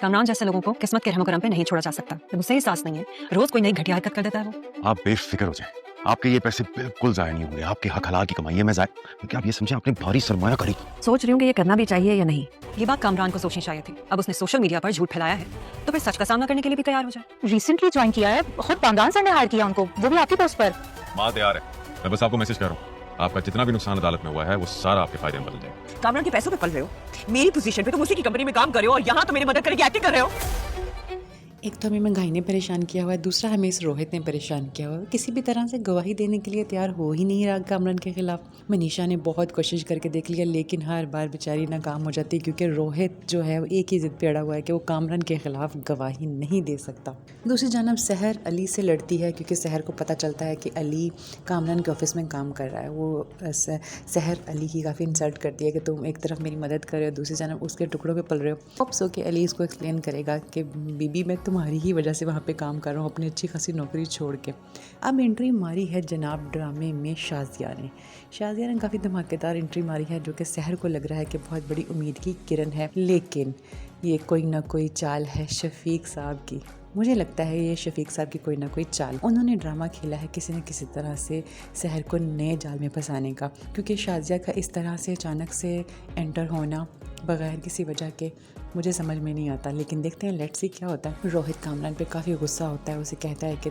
कामरान जैसे लोगों को किस्मत के रहमो करम पे नहीं छोड़ा जा सकता। जब उसे ही सांस नहीं है, रोज कोई नई घटिया हरकत कर देता है वो। आप बेफिक्र हो जाए, आपके ये पैसे बिल्कुल जाया नहीं होंगे। आपके हक हलाल की कमाई में जाए, क्योंकि आप ये समझे आपने भारी सरमाया करी। सोच रही हूँ कि ये करना भी चाहिए या नहीं। ये बात कामरान को सोचनी चाहिए थी। अब उसने सोशल मीडिया पर झूठ फैलाया है, तो फिर सच का सामना करने के लिए भी तैयार हो जाए। रिसेंटली ज्वाइन किया है, खुद कामरान सर ने हायर किया उनको, वो भी आपके पोस्ट पर। माँ तैयार है, मैं बस आपको मैसेज कर रहा हूँ। आपका जितना भी नुकसान अदालत में हुआ है वो सारा आपके फायदे में बदल जाएगा। कामरान के पैसों पे पल रहे हो, मेरी पोजीशन पे तुम उसी की कंपनी में काम कर रहे हो और यहाँ तो मेरी मदद करके एक्टिंग कर रहे हो। एक तो हमें महंगाई ने परेशान किया हुआ है, दूसरा हमें इस रोहित ने परेशान किया हुआ है। किसी भी तरह से गवाही देने के लिए तैयार हो ही नहीं रहा कामरान के खिलाफ। मनीषा ने बहुत कोशिश करके देख लिया, लेकिन हर बार बेचारी नाकाम हो जाती है, क्योंकि रोहित जो है वो एक ही जिद पे अड़ा हुआ है कि वो कामरान के खिलाफ गवाही नहीं दे सकता। दूसरी जानब सहर अली से लड़ती है, क्योंकि सहर को पता चलता है कि अली कामरान के ऑफिस में काम कर रहा है। वो सहर अली की काफ़ी इंसल्ट करती है कि तुम एक तरफ मेरी मदद कर रहे हो, दूसरी जानब उसके टुकड़ों पे पल रहे हो। होप्स हो कि अली इसको एक्सप्लेन करेगा कि बीबी मैं तुम्हारी ही वजह से वहाँ पे काम कर रहा हूँ, अपनी अच्छी खासी नौकरी छोड़ के। अब एंट्री मारी है जनाब ड्रामे में शाजिया ने काफ़ी धमाकेदार एंट्री मारी है, जो कि सहर को लग रहा है कि बहुत बड़ी उम्मीद की किरण है। लेकिन ये कोई ना कोई चाल है शफीक साहब की। मुझे लगता है ये शफीक साहब की कोई ना कोई चाल। उन्होंने ड्रामा खेला है किसी न किसी तरह से सहर को नए जाल में फंसाने का, क्योंकि शाजिया का इस तरह से अचानक से एंटर होना बगैर किसी वजह के मुझे समझ में नहीं आता। लेकिन देखते हैं, लेट्स सी क्या होता है। रोहित कामरान पे काफ़ी गुस्सा होता है, उसे कहता है कि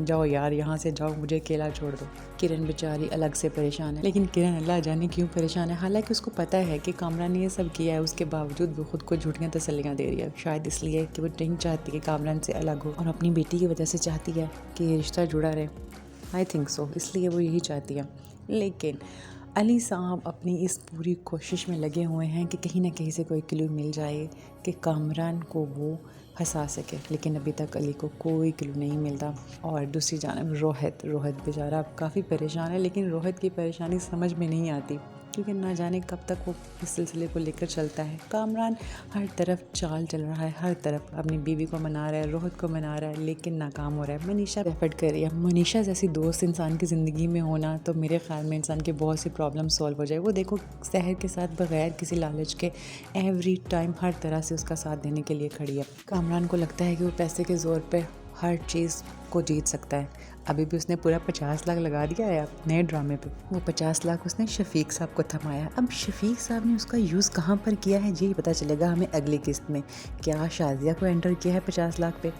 जाओ यार यहाँ से जाओ, मुझे अकेला छोड़ दो। किरण बेचारी अलग से परेशान है, लेकिन किरण अल्लाह जाने क्यों परेशान है। हालांकि उसको पता है कि कामरान ने ये सब किया है, उसके बावजूद वो खुद को झूठियाँ तसल्लियाँ दे रही है। शायद इसलिए कि वो नहीं चाहती कि कामरान से अलग हो, और अपनी बेटी की वजह से चाहती है कि ये रिश्ता जुड़ा रहे। आई थिंक सो, इसलिए वो यही चाहती है। लेकिन अली साहब अपनी इस पूरी कोशिश में लगे हुए हैं कि कहीं ना कहीं से कोई क्लू मिल जाए कि कामरान को वो फंसा सके, लेकिन अभी तक अली को कोई क्लू नहीं मिलता। और दूसरी जानब रोहित बेचारा काफ़ी परेशान है, लेकिन रोहित की परेशानी समझ में नहीं आती, क्योंकि ना जाने कब तक वो इस सिलसिले को लेकर चलता है। कामरान हर तरफ चाल चल रहा है, हर तरफ अपनी बीवी को मना रहा है, रोहित को मना रहा है, लेकिन नाकाम हो रहा है। मनीषा एफर्ट कर रही है। मनीषा जैसी दोस्त इंसान की ज़िंदगी में होना तो मेरे ख्याल में इंसान के बहुत सी प्रॉब्लम सॉल्व हो जाए। वो देखो सहर के साथ बगैर किसी लालच के एवरी टाइम हर तरह से उसका साथ देने के लिए खड़ी है। कामरान को लगता है कि वो पैसे के ज़ोर पर हर चीज़ को जीत सकता है। अभी भी उसने पूरा 50 लाख लगा दिया है नए ड्रामे पे। वो 50 लाख उसने शफीक साहब को थमाया। अब शफीक साहब ने उसका यूज़ कहाँ पर किया है, यही पता चलेगा हमें अगली किस्त में। क्या शाजिया को एंटर किया है 50 लाख पे,